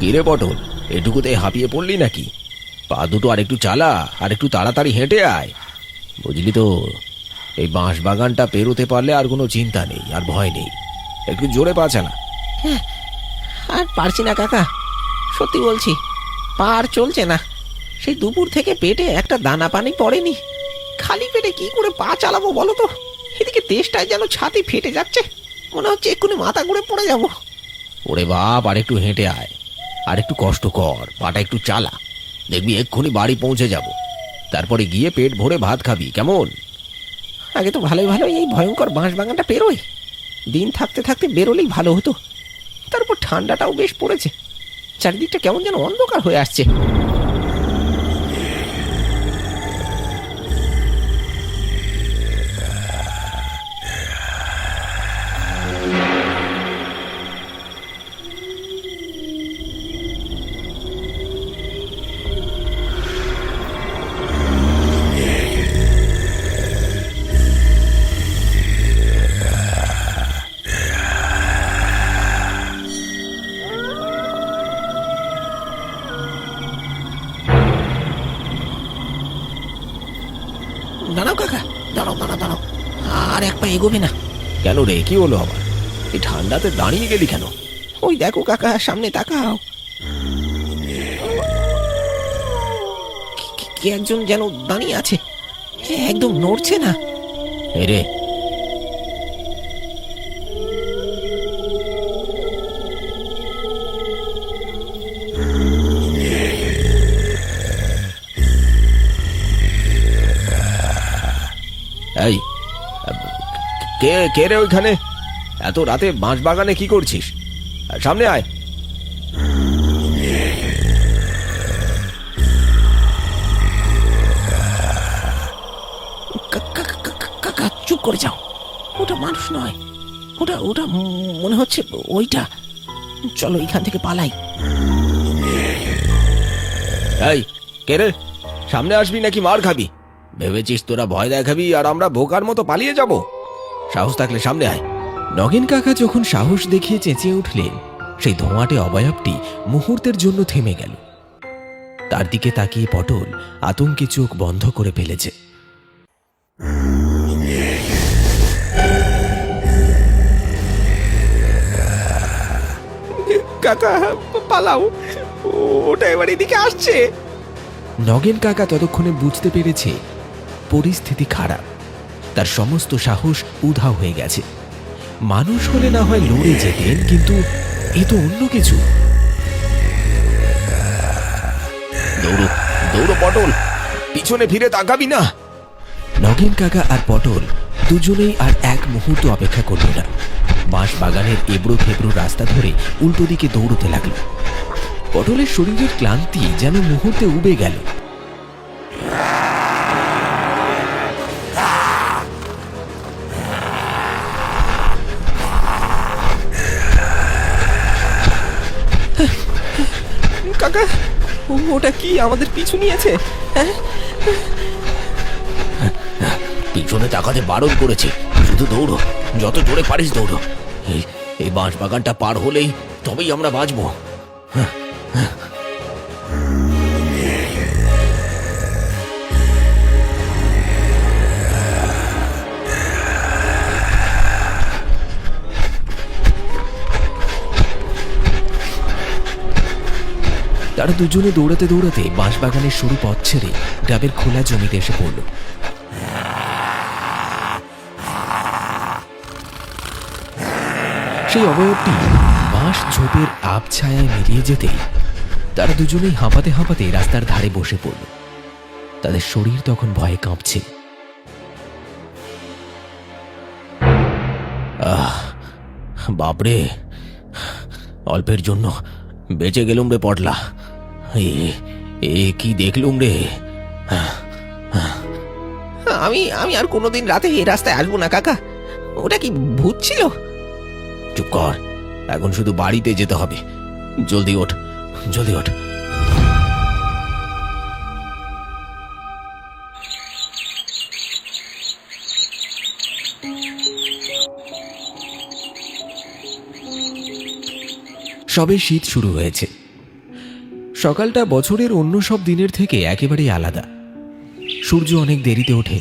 কিরে পটল, এটুকুতে হাঁপিয়ে পড়লি নাকি? পা দুটো আর একটু চালা, আর একটু তাড়াতাড়ি হেঁটে আয়। বুঝলি তো, এই বাঁশ বাগানটা পেরোতে পারলে আর কোনো চিন্তা নেই, আর ভয় নেই। একটু জোরে পা চালা। আর পারছি না কাকা, সত্যি বলছি, পা আর চলছে না। সেই দুপুর থেকে পেটে একটা দানা পানি পড়েনি। খালি পেটে কি করে পা চালাবো বলো তো? এদিকে তেষ্টায় যেন ছাতি ফেটে যাচ্ছে, মনে হচ্ছে এক্ষুনি মাথা ঘুরে পড়ে যাব। ওরে বাপ, আর একটু হেঁটে আয়, আর একটু কষ্ট কর, পাটা একটু চালা। দেখবি এক্ষুনি বাড়ি পৌঁছে যাব। তারপরে গিয়ে পেট ভরে ভাত খাবি, কেমন? আগে তো ভালোই ভালোই এই ভয়ঙ্কর বাঁশ বাগানটা পেরোয়। দিন থাকতে থাকতে বেরোলেই ভালো হতো। তারপর ঠান্ডাটাও বেশ পড়েছে, চারিদিকটা কেমন যেন অন্ধকার হয়ে আসছে। দাঁড়াও কাকা, দাঁড়াও দাঁড়াও দাঁড়াও, আর এক পা এগোবে না। কেন রে, কি হলো আবার? এই ঠান্ডাতে দাঁড়িয়ে গেলি কেন? ওই দেখো কাকা, সামনে তাকাও। কে একজন যেন দাঁড়িয়ে আছে, একদম নড়ছে না। এই রে, এই কে কে রে ওইখানে? এত রাতে বাঁশ বাগানে কি করছিস? সামনে আয়। কাকা চুপ করে যাও, ওটা মানুষ নয়, ওটা ওটা মনে হচ্ছে ওইটা। চলো এখান থেকে পালাই। এই কে রে? সামনে আসবি নাকি মার খাবি? ভেবেছিস তোরা ভয় দেখাবি আর আমরা বোকার মতো পালিয়ে যাব? সাহস থাকলে সামনে আয়। নগেন কাকা যখন সাহস দেখিয়ে চেঁচিয়ে উঠলেন, সেই ধোঁয়াটে অবয়বটি মুহূর্তের জন্য থেমে গেল। তার দিকে তাকিয়ে পটল আতঙ্কে চোখ বন্ধ করে ফেলেছে। কাকা পালাও, ওটা এবার এদিকে আসছে। নগেন কাকা ততক্ষণে বুঝতে পেরেছে পরিস্থিতি খারাপ। তার সমস্ত সাহস উধাও হয়ে গেছে। মানুষ হলে না হয় লড়ে যেতেন, কিন্তু এ তো অন্য কিছু। দৌড়ো দৌড়ো পটল, পিছনে ফিরে তাকাবি না। নগেন কাকা আর পটল দুজনেই আর এক মুহূর্ত অপেক্ষা করল না। বাঁশ বাগানের এবড়ো খেবড়ো রাস্তা ধরে উল্টো দিকে দৌড়তে লাগলো। পটলের শরীরের ক্লান্তি যেন মুহূর্তে উবে গেল। কাকা, ওটা কি আমাদের পিছু নিয়েছে? পিছনে তাকাতে বারণ করেছে, শুধু দৌড়ো, যত জোরে পারিস দৌড়ো। এই বাঁশ বাগানটা পার হলেই তবেই আমরা বাঁচবো। তারা দুজনে দৌড়াতে দৌড়াতে বাঁশবাগানের সরু পথ ছেড়ে গ্রামের খোলা জমিতে এসে পড়ল। সেই অবয়বটি বাঁশ ঝোপের আবছায়ায় মিলিয়ে যেতেই তারা দুজনেই হাঁপাতে হাঁপাতে রাস্তার ধারে বসে পড়ল। তাদের শরীর তখন ভয়ে কাঁপছে। বাপরে, অল্পের জন্য বেঁচে গেলুম রে পটলা। এ কি দেখলুম রে। আমি আমি আর কোনোদিন রাতে এই রাস্তায় আসবো না কাকা। ওটা কি ভূত ছিল? চুপ কর, এখন শুধু বাড়িতে যেতে হবে। জলদি ওঠ, জলদি ওঠ। সবে শীত শুরু হয়েছে। সকালটা বছরের অন্য সব দিনের থেকে একেবারেই আলাদা। সূর্য অনেক দেরিতে ওঠে,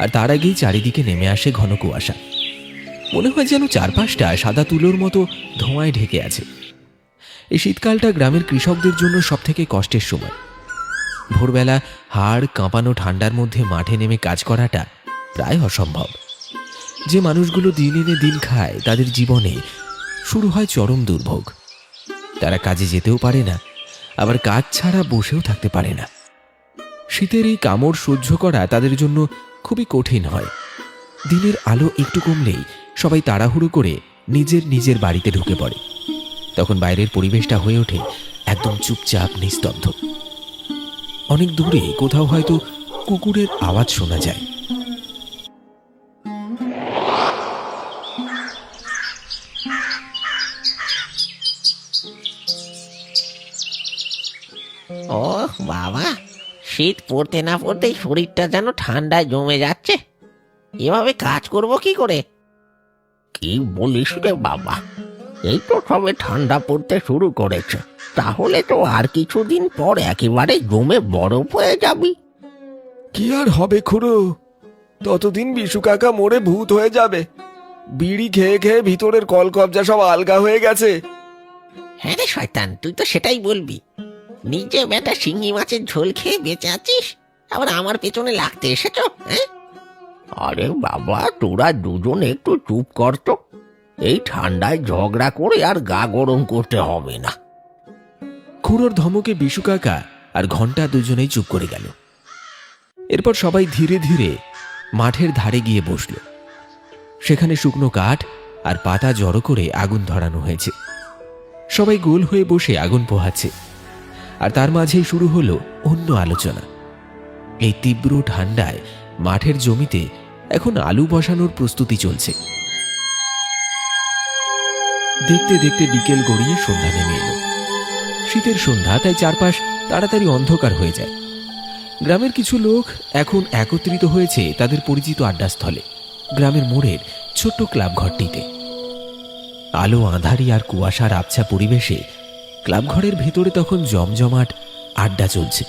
আর তার আগেই চারিদিকে নেমে আসে ঘন কুয়াশা। মনে হয় যেন চারপাশটা সাদা তুলোর মতো ধোঁয়ায় ঢেকে আছে। এই শীতকালটা গ্রামের কৃষকদের জন্য সবথেকে কষ্টের সময়। ভোরবেলা হাড় কাঁপানো ঠান্ডার মধ্যে মাঠে নেমে কাজ করাটা প্রায় অসম্ভব। যে মানুষগুলো দিন এনে দিন খায়, তাদের জীবনে শুরু হয় চরম দুর্ভোগ। তারা কাজে যেতেও পারে না, আবার কাজ ছাড়া বসেও থাকতে পারে না। শীতের এই কামড় সহ্য করা তাদের জন্য খুবই কঠিন হয়। দিনের আলো একটু কমলেই সবাই তাড়াহুড়ো করে নিজের নিজের বাড়িতে ঢুকে পড়ে। তখন বাইরের পরিবেশটা হয়ে ওঠে একদম চুপচাপ, নিস্তব্ধ। অনেক দূরে কোথাও হয়তো কুকুরের আওয়াজ শোনা যায়। ও বাবা, শীত পড়তে না পড়তেই শরীরটা যেন ঠান্ডায় জমে যাচ্ছে। এভাবে কাজ করব কি করে? কি বলিস রে বাবা, এই তো সবে ঠান্ডা পড়তে শুরু করেছে, তাহলে তো আর কিছুদিন পর একেবারে জমে বরফ হয়ে যাবি। কি আর হবে খুড়ো, ততদিন বিশু কাকা মরে ভূত হয়ে যাবে। বিড়ি খেয়ে খেয়ে ভিতরের কলকবজা সব আলগা হয়ে গেছে। হ্যাঁ রে শয়তান, তুই তো সেটাই বলবি। নিজে বেটা শিঙি মাছের ঝোল খেয়ে বেঁচে আছিস, আবার আমার পেছনে লাগতে এসেছ, হ্যাঁ? আরে বাবা, তোরা দুজন একটু চুপ কর তো। এই ঠান্ডায় ঝগড়া করে আর গা গরম করতে হবে না। খুড়োর ধমকে বিশু কাকা আর ঘন্টা দুজনেই চুপ করে গেল। এরপর সবাই ধীরে ধীরে মাঠের ধারে গিয়ে বসল। সেখানে শুকনো কাঠ আর পাতা জড়ো করে আগুন ধরানো হয়েছে। সবাই গোল হয়ে বসে আগুন পোহাচ্ছে, আর তার মাঝেই শুরু হলো অন্য আলোচনা। এই তীব্র ঠান্ডায় মাঠের জমিতে এখন আলু বসানোর প্রস্তুতি চলছে। দেখতে দেখতে বিকেল গড়িয়ে সন্ধ্যা নেমে এলো। শীতের সন্ধ্যা, তাই চারপাশ তাড়াতাড়ি অন্ধকার হয়ে যায়। গ্রামের কিছু লোক এখন একত্রিত হয়েছে তাদের পরিচিত আড্ডাস্থলে, গ্রামের মোড়ের ছোট্ট ক্লাবঘরটিতে। আলো আঁধারি আর কুয়াশার আবছা পরিবেশে ক্লাবঘরের ভেতরে তখন জমজমাট আড্ডা চলছে।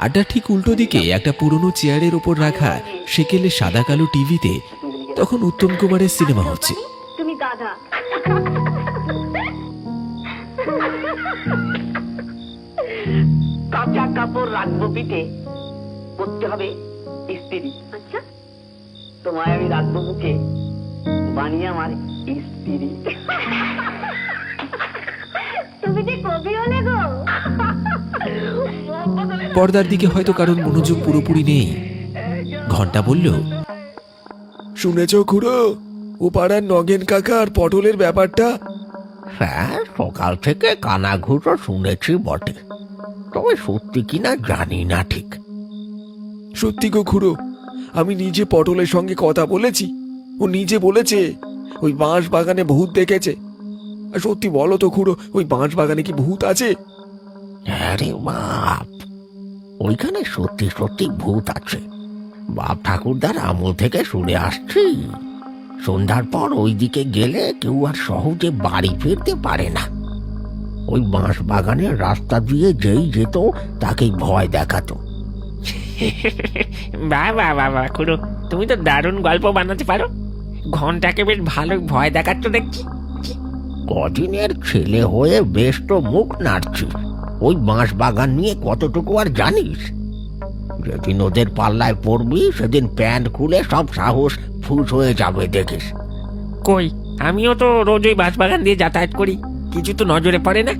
আড্ডার ঠিক উল্টো দিকে একটা পুরনো চেয়ারের ওপর রাখা সেকেলে সাদা কালো টিভিতে তখন উত্তম কুমারের সিনেমা হচ্ছে। তুমি গাধা। কাঁচা কাপড় রাখবো পিঠে, করতে হবে ইস্ত্রি। আচ্ছা, তোমায় আমি রাখবো বুকে, বানিয়ে আমার স্ত্রী। তুমি যে কবি হলে গো। পর্দার দিকে হয়তো কারণ মনোযোগ পুরোপুরি নেই। ঘন্টা বলল, শুনেছ খুড়ো, ও পাড়ার নগেন কাকা আর পটলের ব্যাপারটা? হ্যাঁ, সকাল থেকে কানাঘুষো শুনেছি বটে, তবে সত্যি কিনা জানি না ঠিক। সত্যি গো খুড়ো, আমি নিজে পটলের সঙ্গে কথা বলেছি। ও নিজে বলেছে ওই বাঁশ বাগানে ভূত দেখেছে। আর সত্যি বলো তো খুড়ো, ওই বাঁশ বাগানে কি ভূত আছে? আরে বাপ, ওইখানে সত্যি সত্যি ভূত আছে। বাপ ঠাকুরদার আমল থেকে শুনে আসছি। সন্ধ্যার পর ওইদিকে গেলে কেউ আর সহজে বাড়ি ফিরতে পারে না। ওই বাঁশ বাগানের রাস্তা দিয়ে যেই যেত তাকেই ভয় দেখাতো। বাবা বাবা খুড়ো, তুমি তো দারুণ গল্প বানাতে পারো। ঘন্টাকে বেশ ভালো ভয় দেখাচ্ছ দেখছি। কদিনের ছেলে হয়ে বেশ তো মুখ নাড়ছি। ওই বাঁশ বাগান নিয়ে কতটুকু আর জানিস? যেদিন ওদের পাল্লায় পড়বি সেদিন প্যান্ট খুলে সব সাহস ফুস হয়ে যাবে দেখিস। কই, আমিও তো রোজ ওই বাঁশবাগান দিয়ে যাতায়াত করি, কিছু তো নজরে পড়ে না।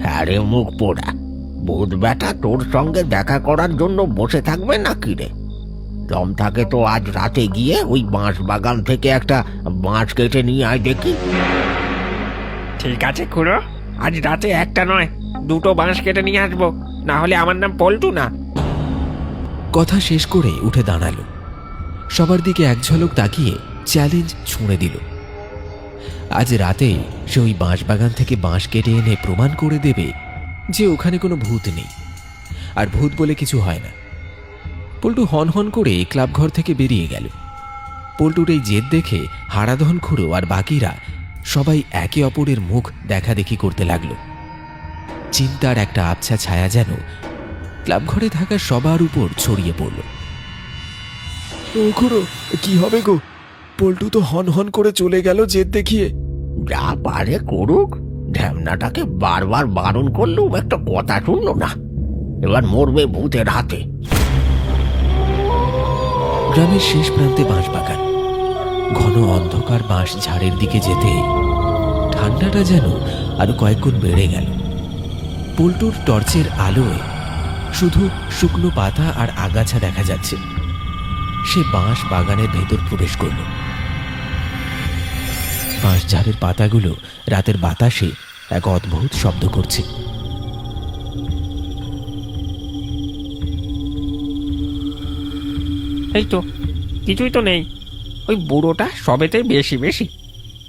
হ্যাঁ রে মুখ পোড়া, ভূত বেটা তোর সঙ্গে দেখা করার জন্য বসে থাকবে নাকি রে? দম থাকে তো আজ রাতে গিয়ে ওই বাঁশ বাগান থেকে একটা বাঁশ কেটে নিয়ে আয় দেখি। ঠিক আছে খুড়ো, আজ রাতে একটা নয়, দুটো বাঁশ কেটে নিয়ে আসবো, না হলে আমার নাম পল্টু না। কথা শেষ করে উঠে দাঁড়ালো। সবার দিকে এক ঝলক তাকিয়ে চ্যালেঞ্জ ছুঁড়ে দিল। আজ রাতেই সে ওই বাঁশবাগান থেকে বাঁশ কেটে এনে প্রমাণ করে দেবে যে ওখানে কোনো ভূত নেই, আর ভূত বলে কিছু হয় না। পল্টু হন করে ক্লাবঘর থেকে বেরিয়ে গেল। পল্টুর এই জেদ দেখে হারাধন খুড়ো আর বাকিরা সবাই একে অপরের মুখ দেখাদেখি করতে লাগলো। চিন্তার একটা আবছা ছায়া যেন ক্লাবঘরে থাকা সবার উপর ছড়িয়ে পড়ল। ও খুড়ো, কি হবে গো? পল্টু তো হন হন করে চলে গেল জেদ দেখিয়ে। যা পারে করুক, ঢ্যামনাটাকে বারবার বারণ করলেও একটা কথা শুনলো না। এবার মরবে ভূতের হাতে। গ্রামের শেষ প্রান্তে বাঁশবাগান। ঘন অন্ধকার বাঁশ ঝাড়ের দিকে যেতে ঠান্ডাটা যেন আরো কয়েকগুণ বেড়ে গেল। পল্টুর টর্চের আলোয় শুধু শুকনো পাতা আর আগাছা দেখা যাচ্ছে। সে বাঁশ বাগানের ভেতর প্রবেশ করল। বাঁশ ঝাড়ের পাতাগুলো রাতের বাতাসে এক অদ্ভুত শব্দ করছে। এই তো কিছুই তো নেই। ওই বুড়োটা সবেতেই বেশি বেশি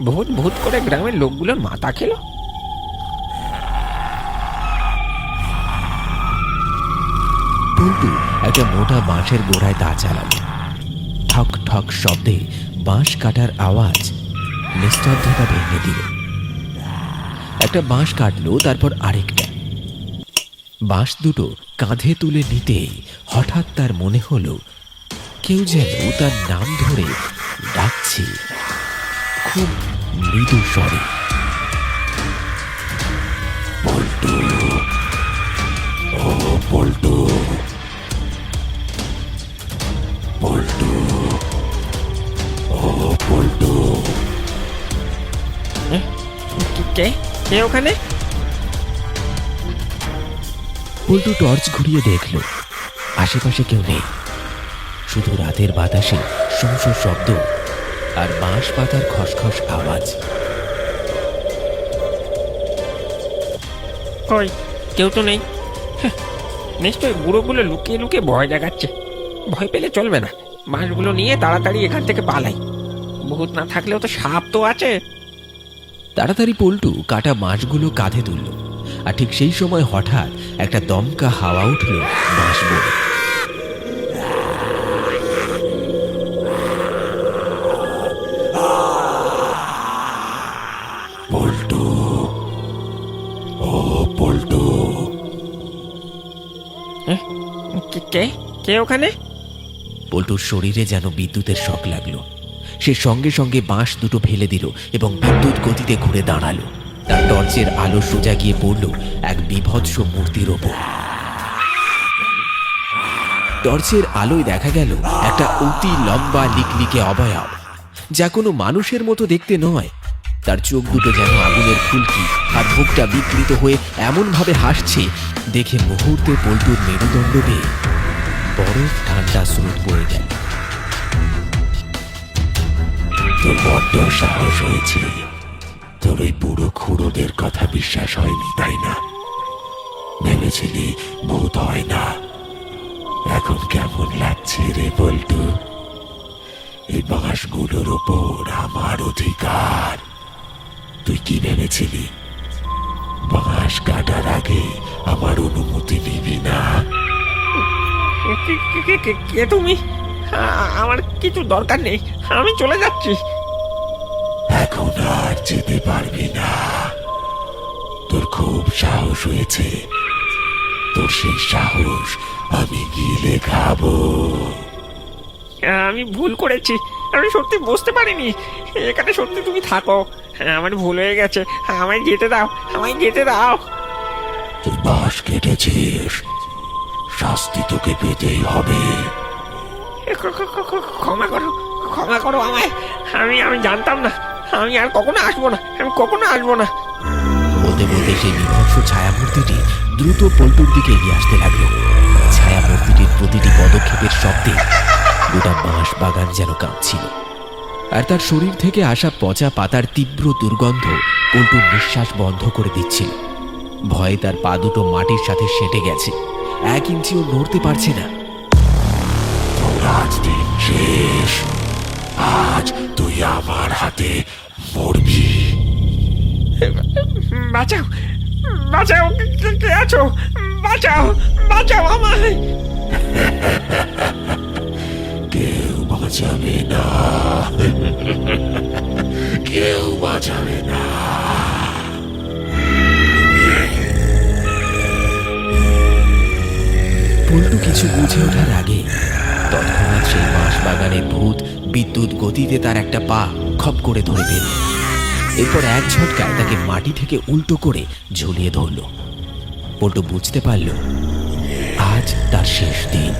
ভূত ভূত করে গ্রামের লোকগুলোর মাথা খেলো। পল্টু একটা মোটা বাঁশের গোড়ায় দা চালালো। ঠক ঠক শব্দে বাঁশ কাটার আওয়াজ নিস্তব্ধতা ভেঙে দিল। একটা বাঁশ কাটলো, তারপর আরেকটা। বাঁশ দুটো কাঁধে তুলে নিতেই হঠাৎ তার মনে হলো কেউ যেন তার নাম ধরে ডাকছে, খুব মৃদু স্বরে। পল্টু, ও পল্টু, পল্টু, ও পল্টু। কে কে ওখানে? পল্টু টর্চ ঘুরিয়ে দেখল আশেপাশে কেউ নেই। শুধু রাতের বাতাসে শোঁ শব্দ আর বাঁশ পাতার খসখস আওয়াজ। কই কেউ তো নেই। হ্যাঁ, নিশ্চয়ই বুড়োগুলো লুকিয়ে লুকিয়ে ভয় দেখাচ্ছে। ভয় পেলে চলবে না, বাঁশগুলো নিয়ে তাড়াতাড়ি এখান থেকে পালাই। ভূত না থাকলেও তো সাপ তো আছে। তাড়াতাড়ি পল্টু কাটা বাঁশগুলো কাঁধে তুলল। আর ঠিক সেই সময় হঠাৎ একটা দমকা হাওয়া উঠল বাঁশ বনে। পল্টু, ও পল্টু। কে কে ওখানে? পল্টুর শরীরে যেন বিদ্যুতের শক লাগলো। সে সঙ্গে সঙ্গে বাঁশ দুটো ফেলে দিল এবং বিদ্যুৎ গতিতে ঘুরে দাঁড়ালো। তার টর্চের আলো সোজা গিয়ে পড়ল এক বিভৎস মূর্তির ওপর। টর্চের আলোয় দেখা গেল একটা অতি লম্বা লিকলিকে অবয়ব, যা কোনো মানুষের মতো দেখতে নয়। তার চোখ দুটো যেন আগুনের ফুলকি, আর মুখটা বিকৃত হয়ে এমনভাবে হাসছে, দেখে মুহূর্তে পল্টুর মেরুদণ্ড বেয়ে বরফ ঠান্ডা স্রোত বয়ে গেল। তোর বড্ড সাহস হয়েছে। তোর ওই বুড়ো খুড়োদের কথা বিশ্বাস হয়নি, তাই না? ভেবেছিলি ভূত হয় না। এখন কেমন লাগছে রে পল্টু? এই বাঁশগুলোর ওপর আমার অধিকার। তুই কি ভেবেছিলি বাঁশ কাটার আগে আমার অনুমতি নিবি না? কে তুমি? আমার কিছু দরকার নেই, আমি চলে যাচ্ছি। এখন আর যেতে পারবি না। তোর খুব সাহস হয়েছে। তোর সেই সাহস আমি গিলে খাবো। আমি ভুল করেছি, আমি সত্যি বুঝতে পারিনি। এখানে সত্যি তুমি থাকো, আমার ভুল হয়ে গেছে। আমায় যেতে দাও, আমায় যেতে দাও। তুই বাঁশ কেটেছিস, শাস্তি তোকে পেতেই হবে। ক্ষমা করো, ক্ষমা করো আমায়। আমি জানতাম না। আমি আর কখনো আসবো না, আমি কখনো আসবো না। বলতে বলতে সেই বিভৎস ছায়ামূর্তিটি দ্রুত পল্টুর দিকে এগিয়ে আসতে লাগলো। ছায়ামূর্তিটির প্রতিটি পদক্ষেপের শব্দে গোটা বাঁশ বাগান যেন কাঁপছিল। আর তার শরীর থেকে আসা পচা পাতার তীব্র দুর্গন্ধ পল্টুর নিঃশ্বাস বন্ধ করে দিচ্ছিল। ভয়ে তার পা দুটো মাটির সাথে সেঁটে গেছে, 1 ইঞ্চিও নড়তে পারছে না। আজ দিন শেষ। আজ তুই আমার হাতে মরবি। বাঁচাও, বাঁচাও, কে আছো? বাঁচাও, বাঁচাও আমায়। কেউ বাঁচাবে না, কেউ বাঁচাবে না। কিছু বুঝে ওঠার আগে তৎক্ষণাৎ সেই বাঁশবাগানের ভূত বিদ্যুৎ গতিতে তার একটা পা খপ করে ধরে ফেলল। এরপর এক ঝটকায় তাকে মাটি থেকে উল্টো করে ঝুলিয়ে ধরল। পল্টু বুঝতে পারল আজ তার শেষ দিন।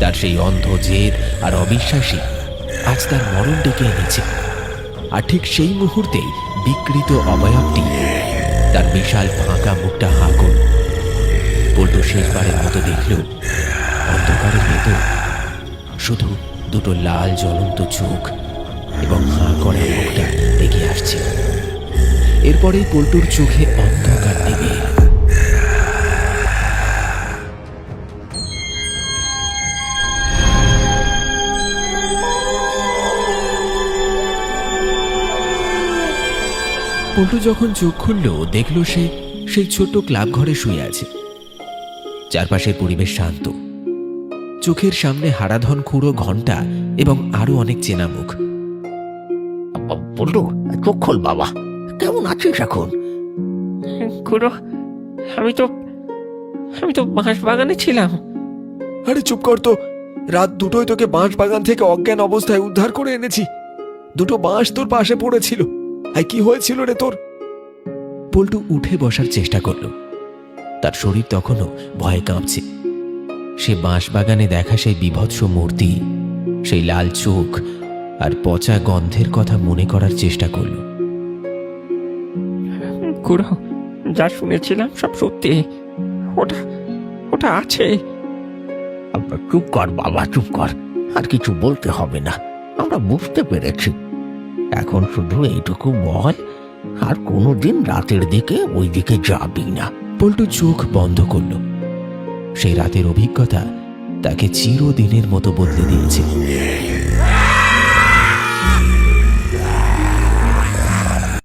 তার সেই অন্ধ জেদ আর অবিশ্বাসী আজ তার মরণ ডেকে এনেছে। আর ঠিক সেই মুহূর্তেই বিকৃত অবয়বটি তার বিশাল ফাঁকা মুখটা হাঁ করল। পল্টু শেষবারের মতো দেখল অন্ধকারের ভেতর শুধু দুটো লাল জ্বলন্ত চোখ এবং হাঁ করা মুখটা এগিয়ে আসছে। এরপরেই পল্টুর চোখে অন্ধকার নেমে এল। পল্টু যখন চোখ খুলল দেখল সে সেই ছোট্ট ক্লাব ঘরে শুয়ে আছে। চারপাশের পরিবেশ শান্ত। চোখের সামনে হারাধন খুঁড়ো ঘন্টা এবং আরো অনেক চেনা মুখ। পল্টু, চোখ খোল বাবা। কেমন আছিস এখন? খুড়ো, আমি তো বাঁশ বাগানে ছিলাম। আরে চুপ কর তো। রাত দুটোয় তোকে বাঁশ বাগান থেকে অজ্ঞান অবস্থায় উদ্ধার করে এনেছি। দুটো বাঁশ তোর পাশে পড়েছিল। আর কি হয়েছিল রে তোর? পল্টু উঠে বসার চেষ্টা করল। তার শরীর তখনও ভয়ে কাঁপছে। সে বাঁশবাগানে দেখা সেই বীভৎস মূর্তি, সেই লাল চোখ আর পচা গন্ধের কথা মনে করার চেষ্টা করল। খুড়ো, যা শুনেছিলাম সব সত্যি। ওটা আছে। চুপ কর বাবা, চুপ কর। আর কিছু বলতে হবে না, আমরা বুঝতে পেরেছি। এখন শুধু এইটুকু বল, আর কোনোদিন রাতের দিকে ওই দিকে যাবি না। পল্টু চোখ বন্ধ করল। সেই রাতের অভিজ্ঞতা তাকে চিরদিনের মতো বদলে দিয়েছে।